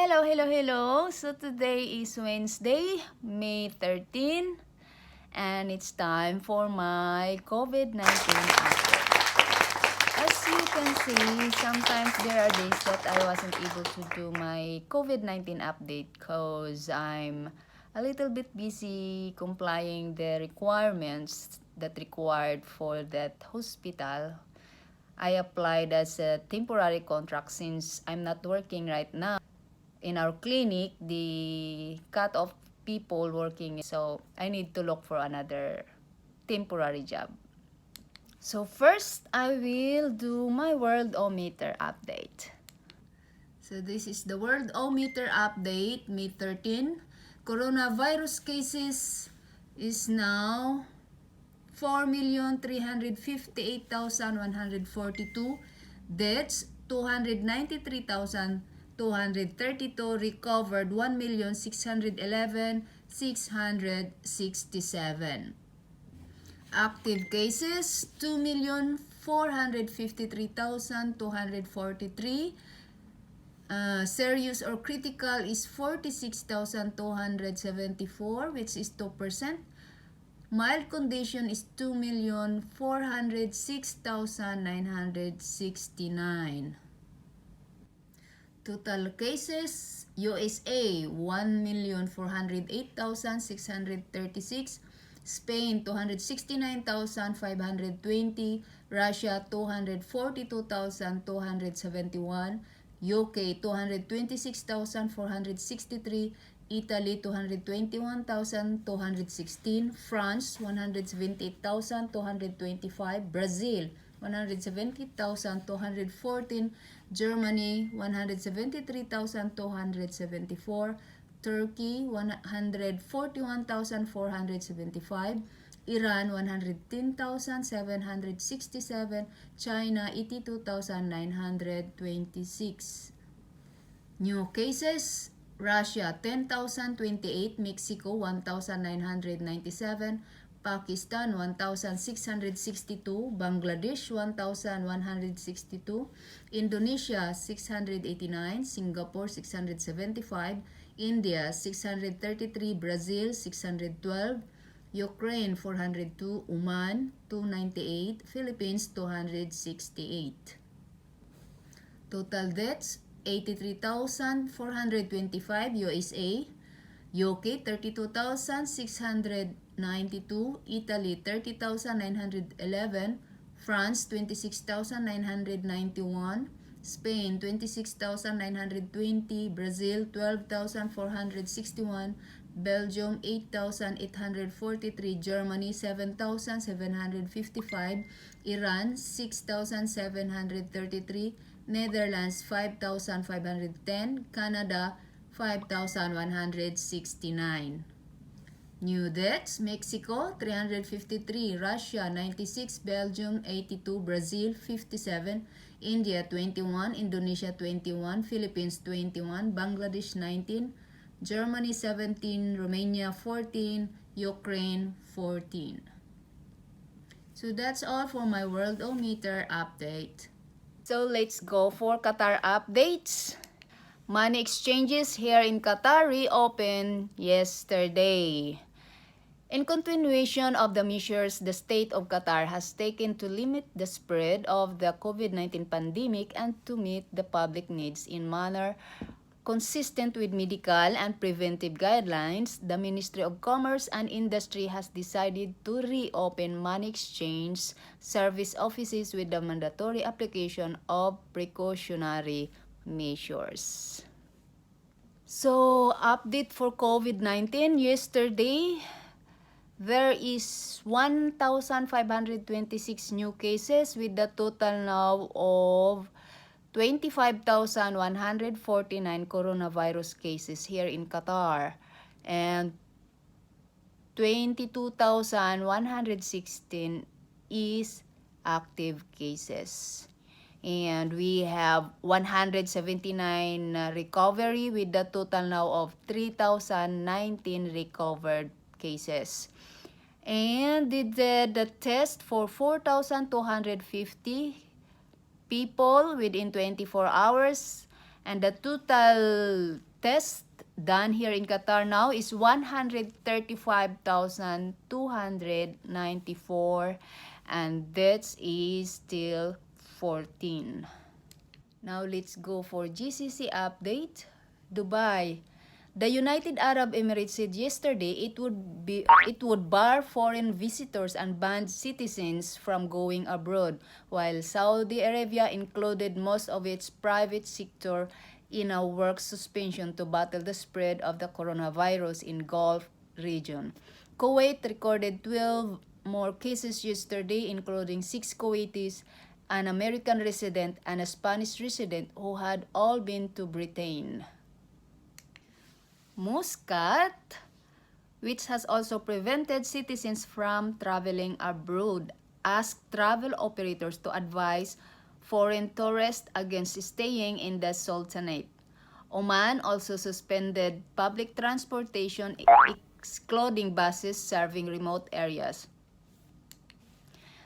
Hello. So today is Wednesday, May 13, and it's time for my COVID-19 update. As you can see, sometimes there are days that I wasn't able to do my COVID-19 update because I'm a little bit busy complying the requirements that required for that hospital. I applied as a temporary contract since I'm not working right now. In our clinic, the cut-off people working, so I need to look for another temporary job. So first, I will do my Worldometer update. So this is the Worldometer update, May 13. Coronavirus cases is now 4,358,142. Deaths, 293,232. Recovered, 1,611,667. Active cases, 2,453,243. Serious or critical is 46,274, which is 2%. Mild condition is 2,406,969. Total cases, USA 1,408,636, Spain 269,520, Russia 242,271, UK 226,463, Italy 221,216, France 178,225, Brazil 170,214, Germany 173,274, Turkey 141,475, Iran 110,767, China 82,926. New cases, Russia 10,028, Mexico 1,997, Pakistan 1,662, Bangladesh 1,162, Indonesia 689, Singapore 675, India 633, Brazil 612, Ukraine 402, Oman 298, Philippines 268. Total deaths, 83,425 USA, UK 32,692, Italy 30,911, France 26,991, Spain 26,920, Brazil 12,461, Belgium 8,843, Germany 7,755, Iran 6,733, Netherlands 5,510, Canada 5,169. New deaths, Mexico 353, Russia 96, Belgium 82, Brazil 57, India 21, Indonesia 21, Philippines 21, Bangladesh 19, Germany 17, Romania 14, Ukraine 14. So that's all for my Worldometer update. So let's go for Qatar updates. Money exchanges here in Qatar reopened yesterday. In continuation of the measures the state of Qatar has taken to limit the spread of the COVID-19 pandemic and to meet the public needs in manner consistent with medical and preventive guidelines, the Ministry of Commerce and Industry has decided to reopen money exchange service offices with the mandatory application of precautionary measures. So, update for COVID-19 yesterday. There is 1,526 new cases with the total now of 25,149 coronavirus cases here in Qatar and 22,116 is active cases. And we have 179 recovery with the total now of 3,019 recovered cases. And they did the test for 4,250 people within 24 hours And the total test done here in Qatar now is 135,294, and deaths is still 14. Now let's go for GCC update. Dubai. The United Arab Emirates said yesterday it would bar foreign visitors and ban citizens from going abroad, while Saudi Arabia included most of its private sector in a work suspension to battle the spread of the coronavirus in Gulf region. Kuwait recorded 12 more cases yesterday, including 6 Kuwaitis, an American resident, and a Spanish resident who had all been to Britain. Muscat, which has also prevented citizens from traveling abroad, asked travel operators to advise foreign tourists against staying in the Sultanate. Oman also suspended public transportation, excluding buses serving remote areas.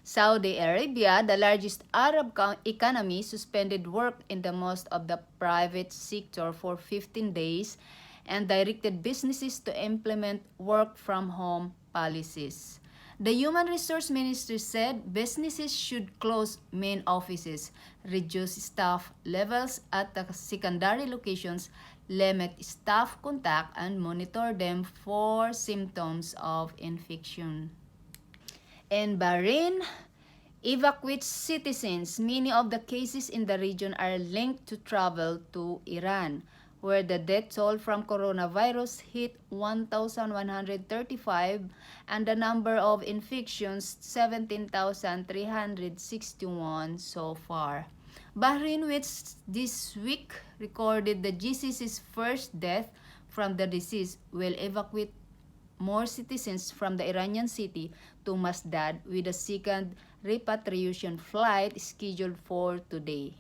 Saudi Arabia, the largest Arab economy, suspended work in the most of the private sector for 15 days and directed businesses to implement work-from-home policies. The Human Resource Ministry said businesses should close main offices, reduce staff levels at the secondary locations, limit staff contact, and monitor them for symptoms of infection. In Bahrain, evacuate citizens. Many of the cases in the region are linked to travel to Iran, where the death toll from coronavirus hit 1,135 and the number of infections 17,361 so far. Bahrain, which this week recorded the GCC's first death from the disease, will evacuate more citizens from the Iranian city to Masdad with a second repatriation flight scheduled for today.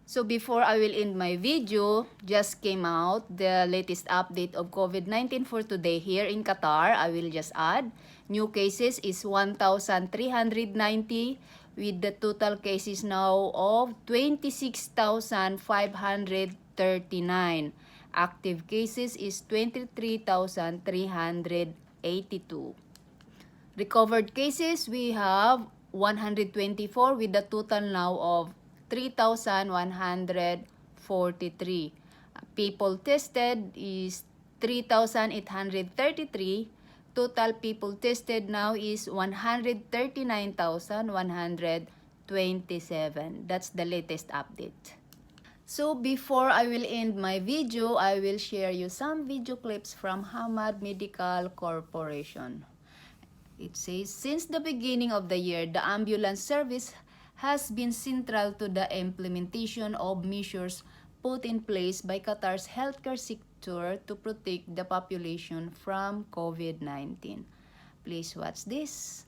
So before I will end my video, just came out the latest update of COVID-19 for today here in Qatar. I will just add, new cases is 1,390 with the total cases now of 26,539. Active cases is 23,382. Recovered cases, we have 124 with the total now of 3,143. People tested is 3,833. Total people tested now is 139,127. That's the latest update. So before I will end my video, I will share you some video clips from Hamad Medical Corporation. It says, since the beginning of the year, the ambulance service has been central to the implementation of measures put in place by Qatar's healthcare sector to protect the population from COVID-19. Please watch this.